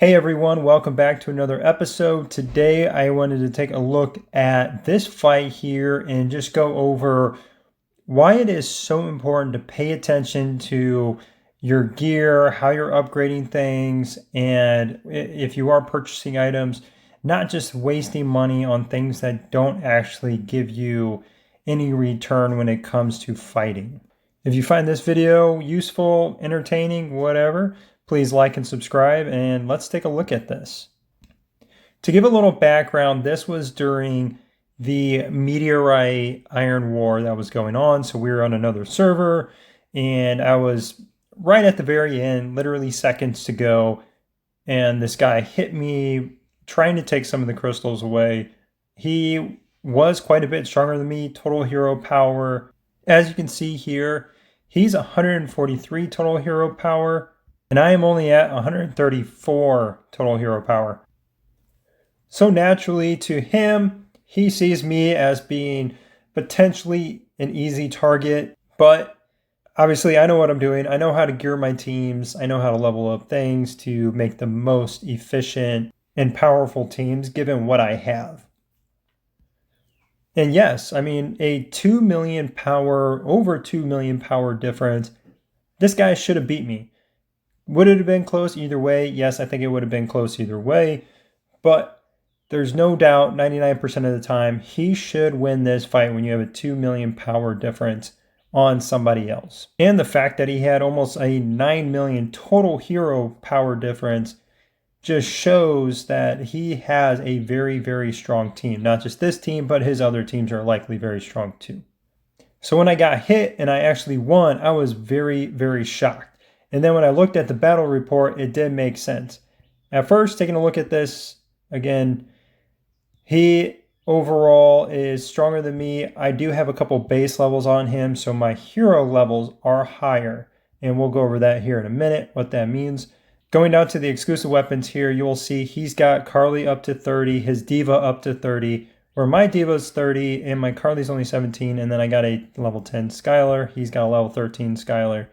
Hey everyone, welcome back to another episode. Today I wanted to take a look at this fight here and just go over why it is so important to pay attention to your gear, how you're upgrading things, and if you are purchasing items, not just wasting money on things that don't actually give you any return when it comes to fighting. If you find this video useful, entertaining, whatever, please like and subscribe, and let's take a look at this. To give a little background, this was during the meteorite iron war that was going on. So we were on another server, and I was right at the very end, literally seconds to go, and this guy hit me trying to take some of the crystals away. He was quite a bit stronger than me, total hero power. As you can see here, he's 143 total hero power, and I am only at 134 total hero power. So naturally to him, he sees me as being potentially an easy target, but obviously I know what I'm doing. I know how to gear my teams. I know how to level up things to make the most efficient and powerful teams given what I have. And yes, I mean, a 2 million power, over 2 million power difference, this guy should have beat me. Would it have been close either way? Yes, I think it would have been close either way. But there's no doubt 99% of the time he should win this fight when you have a 2 million power difference on somebody else. And the fact that he had almost a 9 million total hero power difference just shows that he has a very, very strong team. Not just this team, but his other teams are likely very strong too. So when I got hit and I actually won, I was very, very shocked. And then when I looked at the battle report, it did make sense. At first, taking a look at this, again, he overall is stronger than me. I do have a couple base levels on him, so my hero levels are higher. And we'll go over that here in a minute, what that means. Going down to the exclusive weapons here, you'll see he's got Carly up to 30, his Diva up to 30, where my Diva is 30 and my Carly's only 17, and then I got a level 10 Skylar. He's got a level 13 Skylar.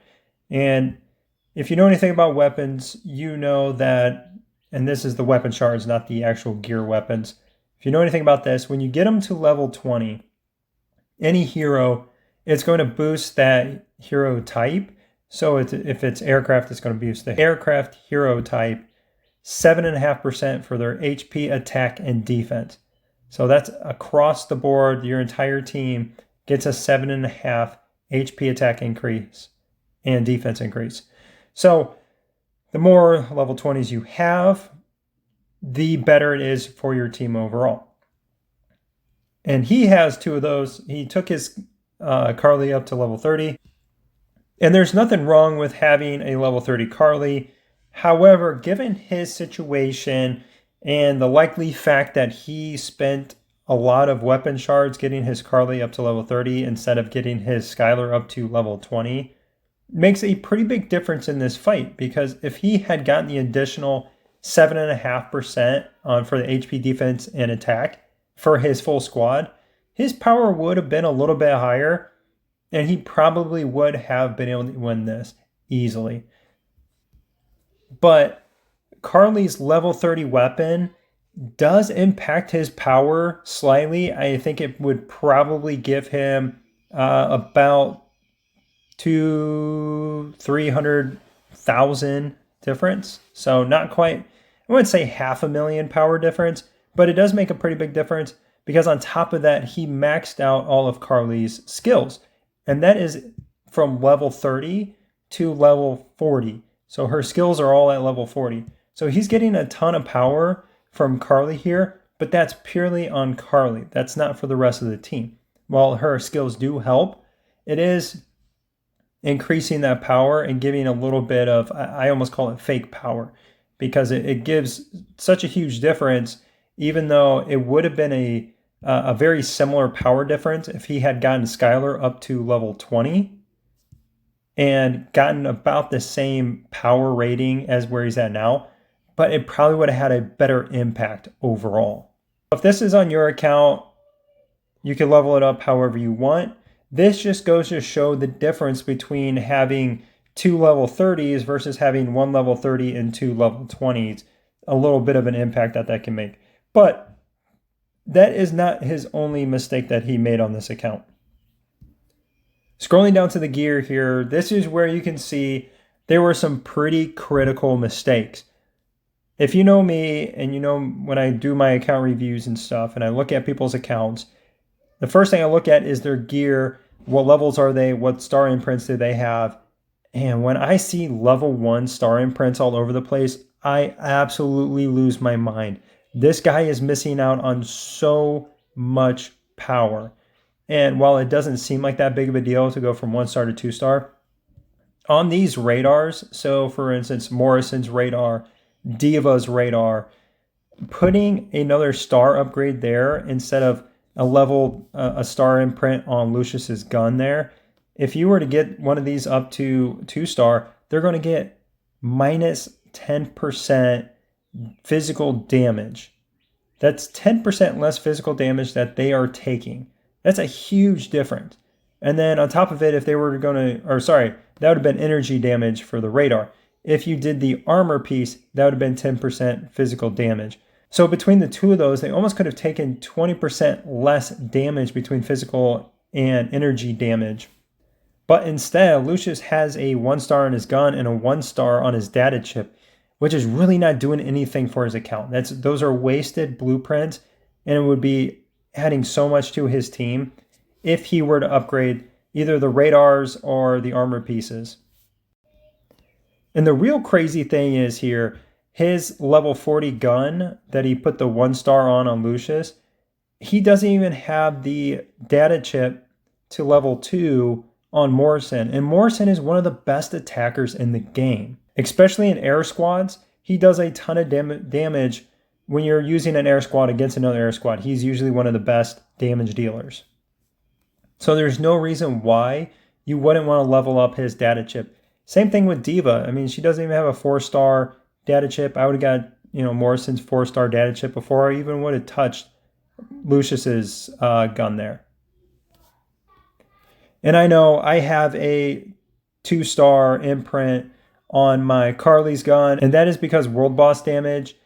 And if you know anything about weapons, you know that, and this is the weapon shards, not the actual gear weapons. If you know anything about this, when you get them to level 20, any hero, it's going to boost that hero type. So if it's aircraft, it's going to boost the aircraft hero type 7.5% for their HP, attack, and defense. So that's across the board. Your entire team gets a 7.5 HP attack increase and defense increase. So the more level 20s you have, the better it is for your team overall. And he has two of those. He took his Carly up to level 30. And there's nothing wrong with having a level 30 Carly. However, given his situation and the likely fact that he spent a lot of weapon shards getting his Carly up to level 30 instead of getting his Skylar up to level 20, makes a pretty big difference in this fight, because if he had gotten the additional 7.5% on for the HP, defense, and attack for his full squad, his power would have been a little bit higher, and he probably would have been able to win this easily. But Carly's level 30 weapon does impact his power slightly. I think it would probably give him about 300,000 difference. So not quite, I wouldn't say 500,000 power difference, but it does make a pretty big difference, because on top of that, he maxed out all of Carly's skills. And that is from level 30 to level 40. So her skills are all at level 40. So he's getting a ton of power from Carly here, but that's purely on Carly. That's not for the rest of the team. While her skills do help, it is increasing that power and giving a little bit of, I almost call it fake power, because it gives such a huge difference, even though it would have been a very similar power difference if he had gotten Skylar up to level 20 and gotten about the same power rating as where he's at now, but it probably would have had a better impact overall. If this is on your account, you can level it up however you want. This just goes to show the difference between having 2 level 30s versus having 1 level 30 and 2 level 20s. a little bit of an impact that can make. But that is not his only mistake that he made on this account. Scrolling down to the gear here, this is where you can see there were some pretty critical mistakes. If you know me and you know when I do my account reviews and stuff and I look at people's accounts, the first thing I look at is their gear. What levels are they? What star imprints do they have? And when I see level 1 star imprints all over the place, I absolutely lose my mind. This guy is missing out on so much power. And while it doesn't seem like that big of a deal to go from 1 star to 2 star, on these radars, so for instance, Morrison's radar, Diva's radar, putting another star upgrade there instead of a star imprint on Lucius's gun there, if you were to get one of these up to 2 star, they're going to get minus 10% physical damage. That's 10% less physical damage that they are taking. That's a huge difference. And then on top of it, if they were going to, that would have been energy damage for the radar. If you did the armor piece, that would have been 10% physical damage. So between the two of those, they almost could have taken 20% less damage between physical and energy damage. But instead, Lucius has a 1 star on his gun and a 1 star on his data chip, which is really not doing anything for his account. Those are wasted blueprints, and it would be adding so much to his team if he were to upgrade either the radars or the armor pieces. And the real crazy thing is here, his level 40 gun that he put the 1 star on Lucius, he doesn't even have the data chip to level 2 on Morrison. And Morrison is one of the best attackers in the game. Especially in air squads, he does a ton of damage when you're using an air squad against another air squad. He's usually one of the best damage dealers. So there's no reason why you wouldn't want to level up his data chip. Same thing with Diva. I mean, she doesn't even have a 4-star data chip. I would have got, Morrison's 4-star data chip before I even would have touched Lucius's gun there. And I know I have a 2-star imprint on my Carly's gun, and that is because world boss damage,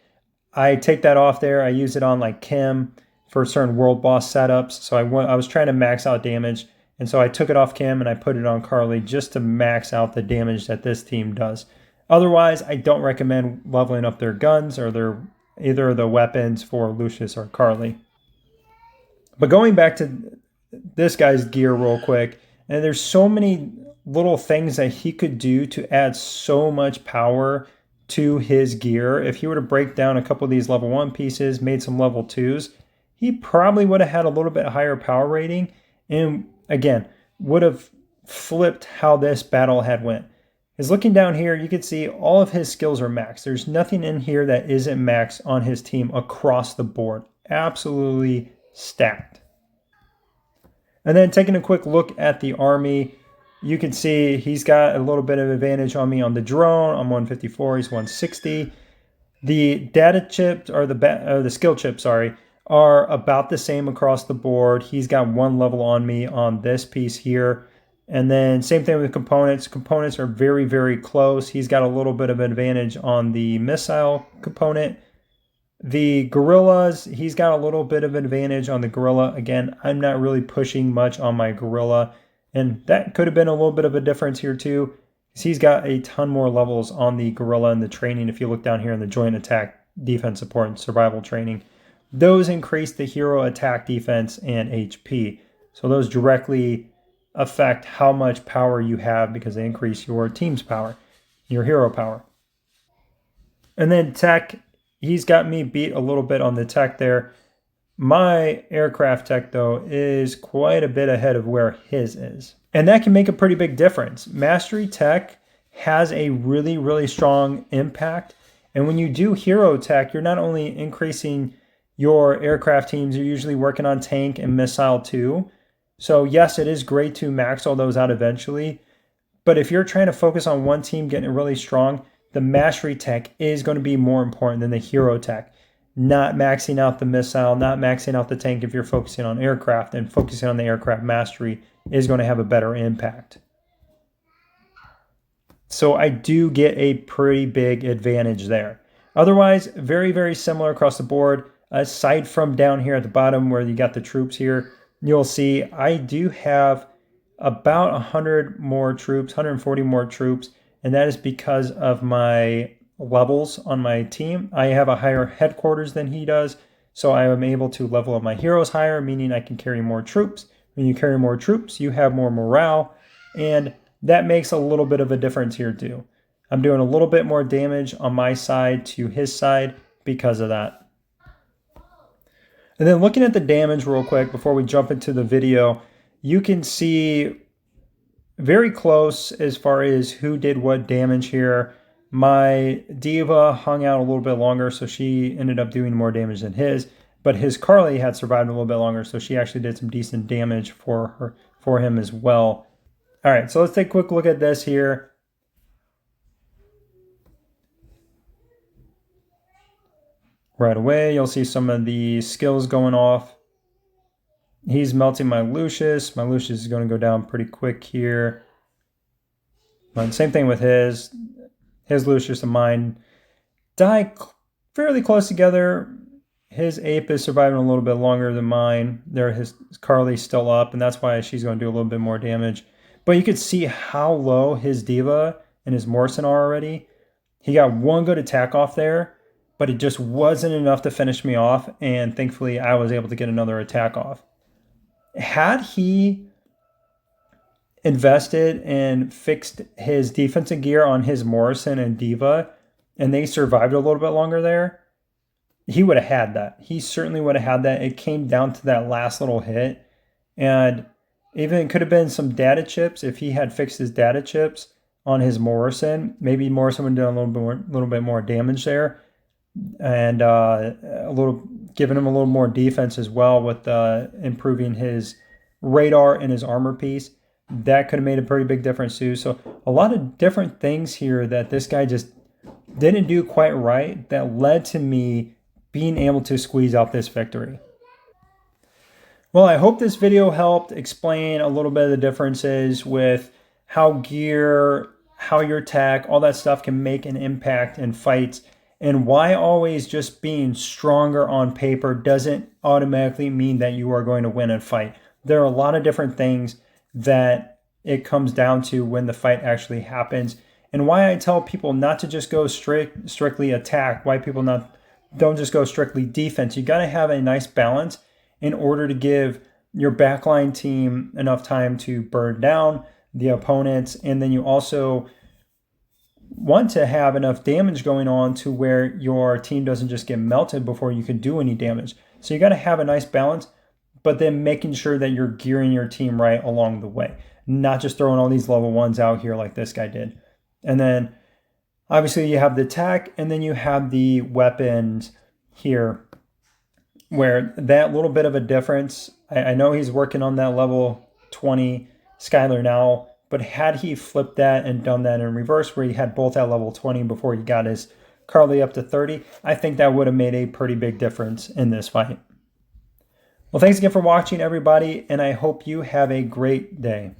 I take that off there. I use it on like Kim for certain world boss setups. So I was trying to max out damage, and so I took it off Kim and I put it on Carly just to max out the damage that this team does. Otherwise, I don't recommend leveling up their guns or either of the weapons for Lucius or Carly. But going back to this guy's gear real quick, and there's so many little things that he could do to add so much power to his gear. If he were to break down a couple of these level 1 pieces, made some level 2s, he probably would have had a little bit higher power rating, and again, would have flipped how this battle had went. Is looking down here, you can see all of his skills are maxed. There's nothing in here that isn't maxed on his team across the board. Absolutely stacked. And then taking a quick look at the army, you can see he's got a little bit of advantage on me on the drone. I'm 154, he's 160. The data chips, or the skill chips, are about the same across the board. He's got 1 level on me on this piece here. And then same thing with components. Components are very, very close. He's got a little bit of advantage on the missile component. The gorillas, he's got a little bit of advantage on the gorilla. Again, I'm not really pushing much on my gorilla. And that could have been a little bit of a difference here too, because he's got a ton more levels on the gorilla and the training. If you look down here in the joint attack, defense support, and survival training, those increase the hero attack, defense, and HP. So those directly affect how much power you have because they increase your team's power, your hero power. And then tech, he's got me beat a little bit on the tech there. My aircraft tech, though, is quite a bit ahead of where his is. And that can make a pretty big difference. Mastery tech has a really, really strong impact. And when you do hero tech, you're not only increasing your aircraft teams, you're usually working on tank and missile too. So yes, it is great to max all those out eventually. But if you're trying to focus on one team getting really strong, the mastery tech is going to be more important than the hero tech. Not maxing out the missile, not maxing out the tank if you're focusing on aircraft, and focusing on the aircraft mastery is going to have a better impact. So I do get a pretty big advantage there. Otherwise, very, very similar across the board. Aside from down here at the bottom where you got the troops here, you'll see I do have about 100 more troops, 140 more troops, and that is because of my levels on my team. I have a higher headquarters than he does, so I am able to level up my heroes higher, meaning I can carry more troops. When you carry more troops, you have more morale, and that makes a little bit of a difference here too. I'm doing a little bit more damage on my side to his side because of that. And then looking at the damage real quick before we jump into the video, you can see very close as far as who did what damage here. My Diva hung out a little bit longer, so she ended up doing more damage than his. But his Carly had survived a little bit longer, so she actually did some decent damage for him as well. All right, so let's take a quick look at this here. Right away, you'll see some of the skills going off. He's melting my Lucius. My Lucius is going to go down pretty quick here. But same thing with his Lucius and mine die fairly close together. His Ape is surviving a little bit longer than mine. His Carly's still up, and that's why she's going to do a little bit more damage. But you could see how low his Diva and his Morrison are already. He got one good attack off there, but it just wasn't enough to finish me off, and thankfully I was able to get another attack off. Had he invested and fixed his defensive gear on his Morrison and Diva, and they survived a little bit longer there, he would have had that. He certainly would have had that. It came down to that last little hit, and even it could have been some data chips. If he had fixed his data chips on his Morrison, maybe Morrison would have done a little bit more damage there, and giving him a little more defense as well with improving his radar and his armor piece. That could have made a pretty big difference too. So a lot of different things here that this guy just didn't do quite right that led to me being able to squeeze out this victory. Well, I hope this video helped explain a little bit of the differences with how gear, how your tech, all that stuff can make an impact in fights, and why always just being stronger on paper doesn't automatically mean that you are going to win a fight. There are a lot of different things that it comes down to when the fight actually happens, and why I tell people not to just go strictly attack, why people don't just go strictly defense. You got to have a nice balance in order to give your backline team enough time to burn down the opponents, and then you also want to have enough damage going on to where your team doesn't just get melted before you can do any damage. So you got to have a nice balance, but then making sure that you're gearing your team right along the way, not just throwing all these level 1s out here like this guy did. And then obviously you have the attack, and then you have the weapons here, where that little bit of a difference, I know he's working on that level 20 Skylar now, but had he flipped that and done that in reverse, where he had both at level 20 before he got his Carly up to 30, I think that would have made a pretty big difference in this fight. Well, thanks again for watching, everybody, and I hope you have a great day.